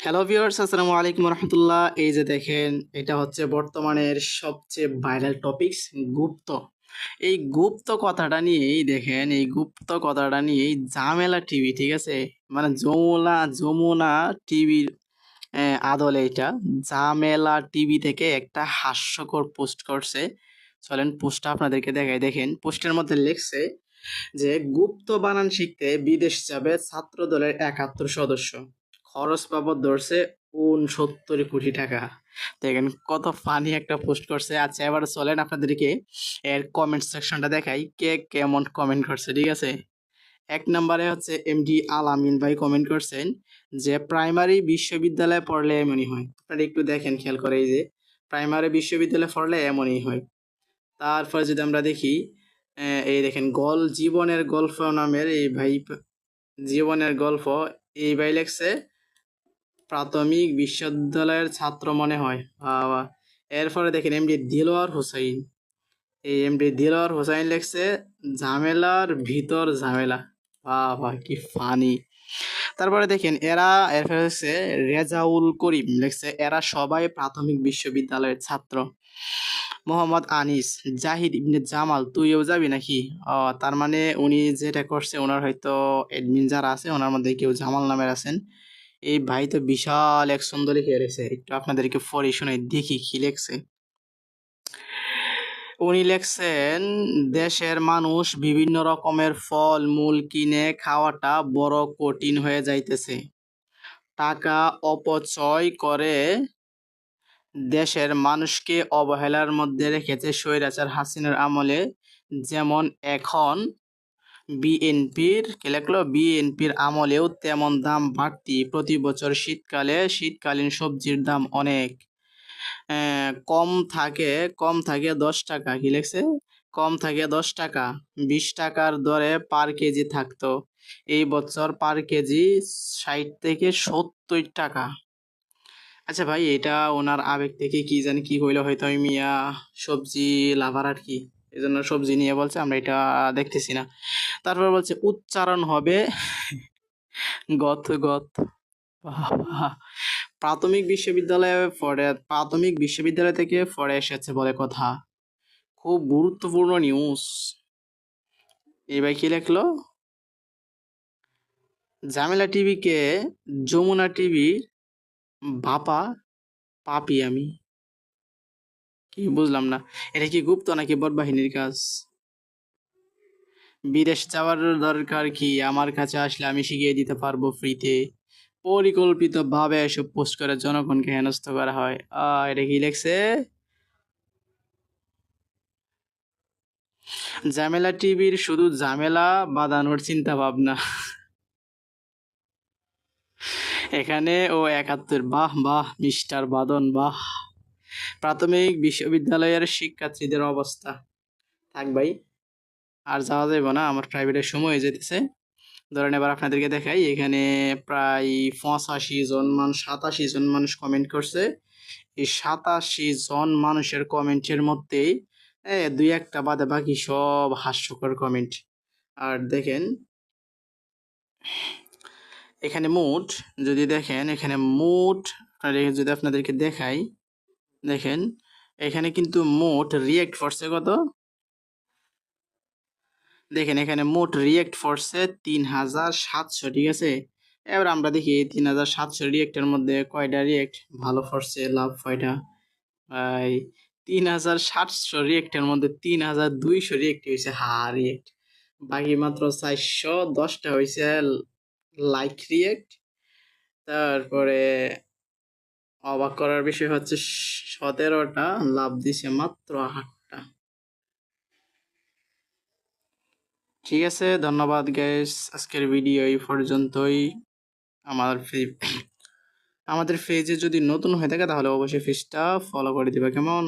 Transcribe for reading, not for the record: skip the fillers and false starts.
Hello viewers, আসসালামু আলাইকুম রহমতুল্লাহ। এই যে দেখেন, এটা হচ্ছে বর্তমানের সবচেয়ে ভাইরাল টপিকস, গুপ্ত। এই গুপ্ত কথাটা নিয়েই দেখেন, এই গুপ্ত কথাটা নিয়েই ঝামেলা টিভি, ঠিক আছে? মানে যমুনা যমুনা টিভির আদলে এটা ঝামেলা টিভি থেকে একটা হাস্যকর পোস্ট করছে। চলেন পোস্টটা আপনাদেরকে দেখাই। দেখেন, পোস্টের মধ্যে লিখছে যে গুপ্ত বানান শিখতে বিদেশ যাবে ছাত্র দলের ৭১ সদস্য, খরচ বাবদ ধরছে ৬৯ কোটি টাকা। দেখেন কত ফানি একটা পোস্ট করছে। আচ্ছা, এবার চলেন আপনাদেরকে এর কমেন্ট সেকশনটা দেখাই, কে কেমন কমেন্ট করছে, ঠিক আছে? এক নম্বরে হচ্ছে এমডি আলামিন ভাই কমেন্ট করছেন যে প্রাইমারি বিশ্ববিদ্যালয়ে পড়লে এমনই হয়। আপনারা একটু দেখেন, খেয়াল করে, এই যে প্রাইমারি বিশ্ববিদ্যালয়ে পড়লে এমনই হয়। তারপরে যদি আমরা দেখি, এই দেখেন জীবনের গল্প নামের এই ভাই, জীবনের গল্প, এই ভাই লেখছে প্রাথমিক বিশ্ববিদ্যালয়ের ছাত্র মনে হয়। বাবা। এরপরে দেখেন এমডি দিলওয়ার হোসাইন, এই এমডি দিলওয়ার হোসাইন লেখছে ঝামেলার ভিতর ঝামেলা। বাবা, কি ফানি। তারপরে দেখেন এরপরে হচ্ছে রেজাউল করিম লেখছে এরা সবাই প্রাথমিক বিশ্ববিদ্যালয়ের ছাত্র। মোহাম্মদ আনিস, জাহিদ ইবনে জামাল, তুইও যাবি নাকি? তার মানে উনি যেটা করছে, ওনার হয়তো এডমিন যারা আছে ওনার মধ্যে কেউ জামাল নামের আছেন। এই ভাই তো বিশাল এক সুন্দর লিখে রেখেছে, একটু আপনাদেরকে পড়ে শুনে দেখি কি লেখছে। উনি লেখছেন দেশের মানুষ বিভিন্ন রকমের ফল মূল কিনে খাওয়াটা বড় কঠিন হয়ে যাইতেছে। টাকা অপচয় করে দেশের মানুষকে অবহেলার মধ্যে রেখেছে স্বৈরাচার হাসিনার আমলে। যেমন এখন বিএনপির আমলেও তেমন দাম বাড়তি। প্রতি বছর শীতকালীন সবজির দাম অনেক কম থাকে 10 টাকা। কি লেখছে? কম থাকে 10 টাকা, 20 টাকার দরে পার কেজি থাকতো। এই বছর পার কেজি 60 থেকে 70 টাকা। আচ্ছা ভাই, এটা ওনার আবেগ থেকে কি জানি কি হইলো, হয়তো আমি মিয়া সবজি লাভার আর কি, এই জন্য সবজি নিয়ে বলছে, আমরা এটা দেখতেছি না। তারপর বলছে উচ্চারণ হবে গত গত। বাহ! প্রাথমিক বিশ্ববিদ্যালয় থেকে পড়ে এসেছে বলে কথা। খুব গুরুত্বপূর্ণ নিউজ। এই ভাই কি লেখলো? ঝামেলা টিভিকে যমুনা টিভি বাপা পাপি আমি। কি বুঝলাম না, এটা কি গুপ্ত নাকি বট বাহিনীর কাজ? বিদেশ যাওয়ার দরকার কি, আমার কাছে আসলে আমি শিখিয়ে দিতে পারবো ফ্রিতে। পরিকল্পিতভাবে এসব পোস্ট করে জনগণকে হেনস্থ করা হয়। এটা কি লেখছে? ঝামেলা টিভির শুধু ঝামেলা বাঁধানোর চিন্তা ভাবনা। এখানে ও ৭১। বাহ বাহ মিস্টার বাদন, বাহ। প্রাথমিক বিশ্ববিদ্যালয়ের শিক্ষার্থীদের অবস্থা। থাক ভাই, আর যাওয়া যাবে না, আমার প্রাইভেটের সময় হয়ে যেতেছে। ধরেন এবার আপনাদেরকে দেখাই, এখানে প্রায় 87 জন মানুষ কমেন্ট করছে। এই 87 জন মানুষের কমেন্টের মধ্যেই দুই একটা বাদে বাকি সব হাস্যকর কমেন্ট। আর দেখেন এখানে মোট, যদি দেখেন এখানে মোট, যদি আপনাদেরকে দেখাই, দেখেন এখানে কিন্তু মোট রিয়েক্ট করছে কত। দেখেন এখানে মোট রিয়েক্ট করছে ৩৭০০, ঠিক আছে? এবার আমরা দেখি এই ৩৭০০ রিয়েক্টের মধ্যে কয়টা রিয়েক্ট ভালো করছে, লাভ কয়টা। ভাই, ৩৭০০ রিয়েক্টের মধ্যে ৩২০০ রিয়েক্ট হয়েছে হা রিয়েক্ট। বাকি মাত্র ৪১০টা হয়েছে লাইক রিয়েক্ট। তারপরে অবাক করার বিষয় হচ্ছে ১৭টা লাভ দিছে মাত্র ৮টা। ঠিক আছে, ধন্যবাদ গাইস, আজকের ভিডিও এই পর্যন্তই। আমার আমাদের পেজে যদি নতুন হয়ে থাকে তাহলে অবশ্যই পেজটা ফলো করে দিবা, কেমন?